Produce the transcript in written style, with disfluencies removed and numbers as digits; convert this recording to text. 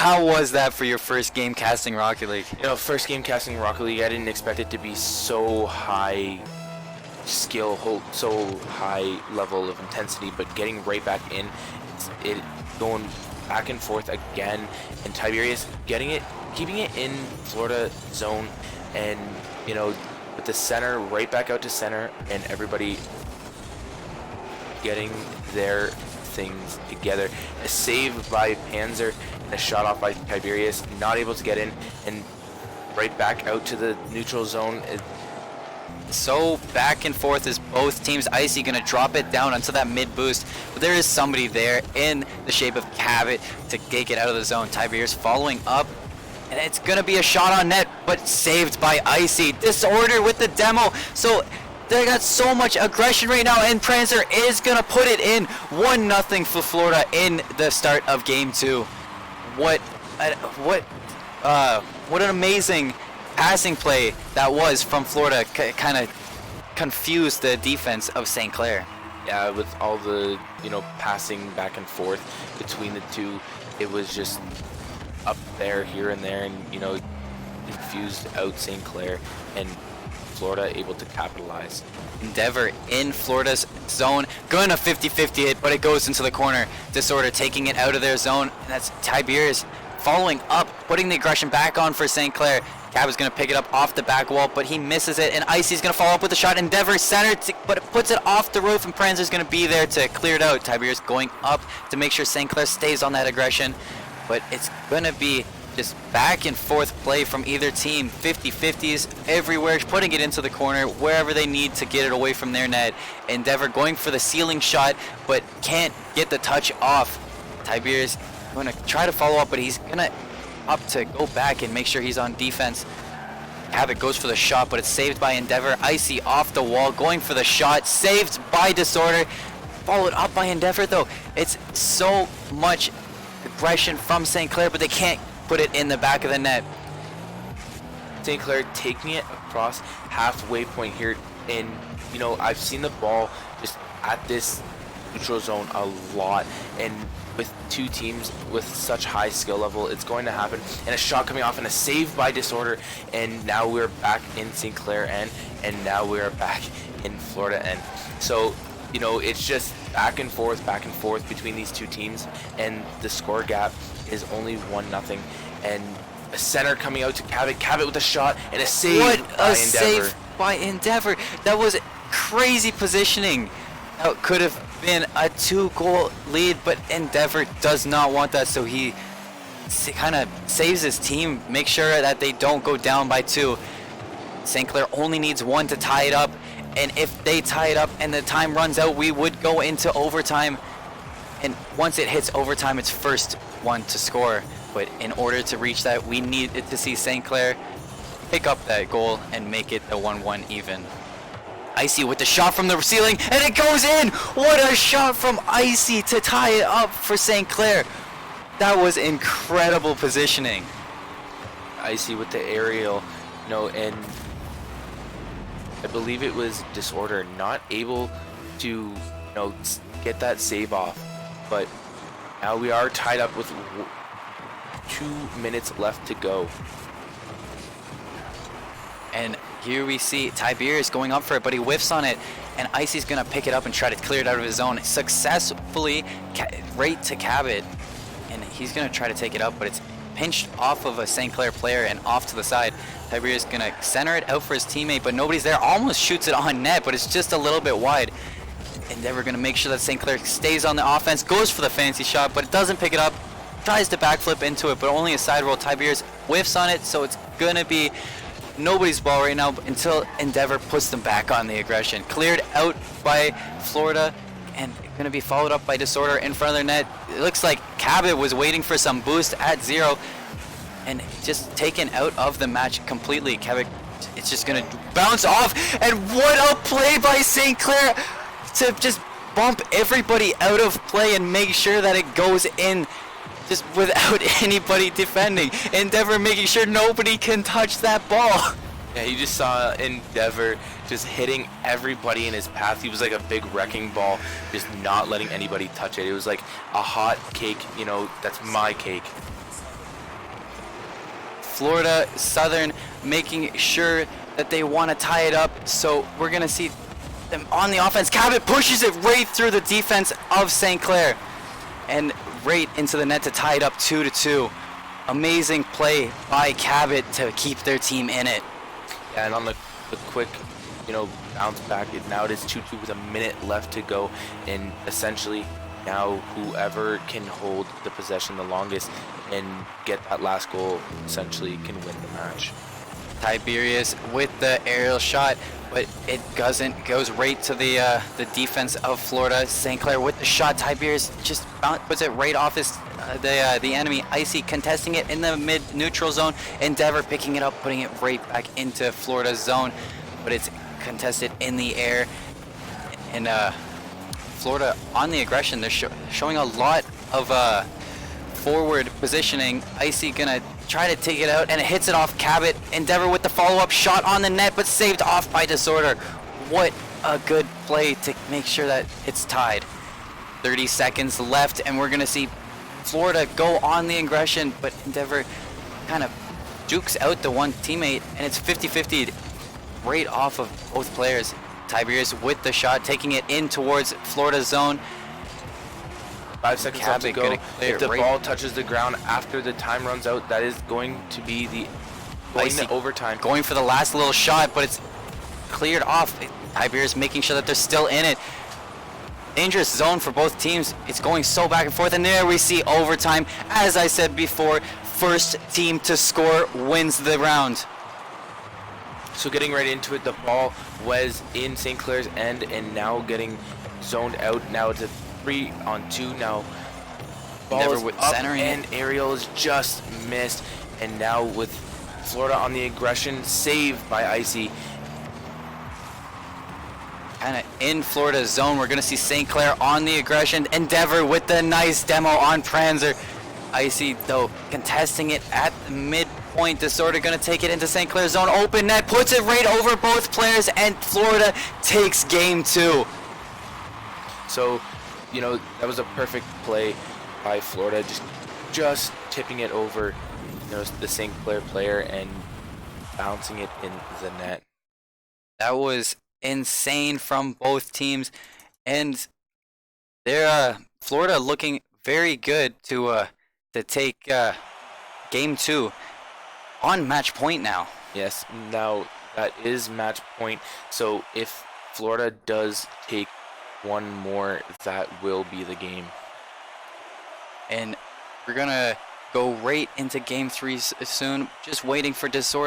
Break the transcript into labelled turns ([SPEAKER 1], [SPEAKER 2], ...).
[SPEAKER 1] how was that for your first game casting Rocket League?
[SPEAKER 2] You know, first game casting Rocket League, I didn't expect it to be so high skill, so high level of intensity, but getting right back in, it going back and forth again, and Tiberius keeping it in Florida zone, and you know, with the center right back out to center, and everybody getting their things together. A save by Panzer and a shot off by Tiberius, not able to get in, and right back out to the neutral zone.
[SPEAKER 1] So back and forth is both teams. Icy gonna drop it down onto that mid boost, but there is somebody there in the shape of Cabot to take it out of the zone. Tiberius following up, and it's gonna be a shot on net, but saved by Icy. Disorder with the demo, so they got so much aggression right now, and Prancer is gonna put it in. 1-0 for Florida in the start of game 2. What an amazing passing play that was from Florida. Kind of confused the defense of St. Clair.
[SPEAKER 2] Yeah, with all the, you know, passing back and forth between the two, it was just up there, here and there, and, you know, confused out St. Clair, and Florida able to capitalize.
[SPEAKER 1] Endeavor in Florida's zone, going a 50-50 hit, but it goes into the corner. Disorder taking it out of their zone, and that's Tiberius following up, putting the aggression back on for St. Clair. Cab is going to pick it up off the back wall, but he misses it, and Icy's going to follow up with a shot. Endeavor centered, but it puts it off the roof, and Pranzer's going to be there to clear it out. Tiberius going up to make sure St. Clair stays on that aggression, but it's going to be just back and forth play from either team. 50-50s everywhere, putting it into the corner wherever they need to get it away from their net. Endeavor going for the ceiling shot, but can't get the touch off. Tiberius going to try to follow up, but he's going to up to go back and make sure he's on defense. Cabot goes for the shot, but it's saved by Endeavor. Icy off the wall, going for the shot, saved by Disorder. Followed up by Endeavor, though. It's so much aggression from St. Clair, but they can't put it in the back of the net.
[SPEAKER 2] St. Clair taking it across halfway point here, and you know, I've seen the ball just at this neutral zone a lot, and with two teams with such high skill level, it's going to happen. And a shot coming off and a save by Disorder, and now we're back in St. Clair end, and now we're back in Florida end. So, you know, it's just back and forth between these two teams, and the score gap is only 1-0. And a center coming out to Cabot. Cabot with a shot and a save
[SPEAKER 1] what
[SPEAKER 2] by
[SPEAKER 1] a
[SPEAKER 2] Endeavor.
[SPEAKER 1] save by Endeavor. That was crazy positioning. That could have been a 2-goal lead, but Endeavor does not want that, so he kind of saves his team, make sure that they don't go down by 2. St. Clair only needs 1 to tie it up, and if they tie it up and the time runs out, we would go into overtime. And once it hits overtime, it's first one to score. But in order to reach that, we needed to see St. Clair pick up that goal and make it a 1-1 even. Icy with the shot from the ceiling, and it goes in! What a shot from Icy to tie it up for St. Clair. That was incredible positioning.
[SPEAKER 2] Icy with the aerial, you know, and I believe it was Disorder not able to, you know, get that save off. But now we are tied up with 2 minutes left to go. And
[SPEAKER 1] here we see Tiberius going up for it, but he whiffs on it, and Icy's gonna pick it up and try to clear it out of his zone successfully, right to Cabot, and he's gonna try to take it up, but it's pinched off of a St. Clair player and off to the side. Tiberius gonna center it out for his teammate, but nobody's there. Almost shoots it on net, but it's just a little bit wide. Endeavor gonna make sure that St. Clair stays on the offense, goes for the fancy shot, but it doesn't pick it up. Tries to backflip into it, but only a side roll. Tiberius whiffs on it, so it's gonna be nobody's ball right now until Endeavor puts them back on the aggression. Cleared out by Florida, and gonna be followed up by Disorder in front of their net. It looks like Cabot was waiting for some boost at 0, and just taken out of the match completely. Cabot, it's just gonna bounce off, and what a play by St. Clair to just bump everybody out of play and make sure that it goes in just without anybody defending. Endeavor making sure nobody can touch that ball.
[SPEAKER 2] Yeah, you just saw Endeavor just hitting everybody in his path. He was like a big wrecking ball, just not letting anybody touch it. It was like a hot cake, you know, that's my cake.
[SPEAKER 1] Florida Southern making sure that they want to tie it up. So we're going to see them on the offense. Cabot pushes it right through the defense of St. Clair and right into the net to tie it up 2-2. Amazing play by Cabot to keep their team in it.
[SPEAKER 2] Yeah, and on the quick, bounce back, now it is 2-2 with a minute left to go, and essentially now whoever can hold the possession the longest and get that last goal essentially can win the match.
[SPEAKER 1] Tiberius with the aerial shot, but it doesn't. Goes right to the defense of Florida. St. Clair with the shot. Tiberius just puts it right off the enemy. Icy contesting it in the mid-neutral zone. Endeavor picking it up, putting it right back into Florida's zone, but it's contested in the air. And Florida on the aggression. They're showing a lot of forward positioning. Icy gonna try to take it out, and it hits it off Cabot. Endeavor with the follow-up shot on the net, but saved off by Disorder. What a good play to make sure that it's tied. 30 seconds left, and we're gonna see Florida go on the aggression, but Endeavor kind of jukes out the one teammate, and it's 50-50 right off of both players. Tiberius with the shot, taking it in towards Florida's zone.
[SPEAKER 2] 5 seconds left to go. If the
[SPEAKER 1] right
[SPEAKER 2] ball touches the ground after the time runs out, that is going to be the going to overtime.
[SPEAKER 1] Going for the last little shot, but it's cleared off. Tiberius making sure that they're still in it. Dangerous zone for both teams. It's going so back and forth, and there we see overtime. As I said before, first team to score wins the round.
[SPEAKER 2] So getting right into it, the ball was in St. Clair's end and now getting zoned out. Now it's a 3-on-2 now. Ball is up
[SPEAKER 1] centering
[SPEAKER 2] and aerial is just missed. And now with Florida on the aggression, saved by Icy.
[SPEAKER 1] Kind of in Florida's zone, we're going to see St. Clair on the aggression. Endeavor with the nice demo on Pranzer. Icy, though, contesting it at the midpoint. Disorder going to take it into St. Clair's zone. Open net, puts it right over both players, and Florida takes game 2.
[SPEAKER 2] So, that was a perfect play by Florida, just tipping it over, the St. Clair player and bouncing it in the net.
[SPEAKER 1] That was insane from both teams, and they're Florida looking very good to take game 2 on match point now.
[SPEAKER 2] Yes, now that is match point. So if Florida does take one more, that will be the game.
[SPEAKER 1] And we're gonna go right into game 3 soon. Just waiting for Disorder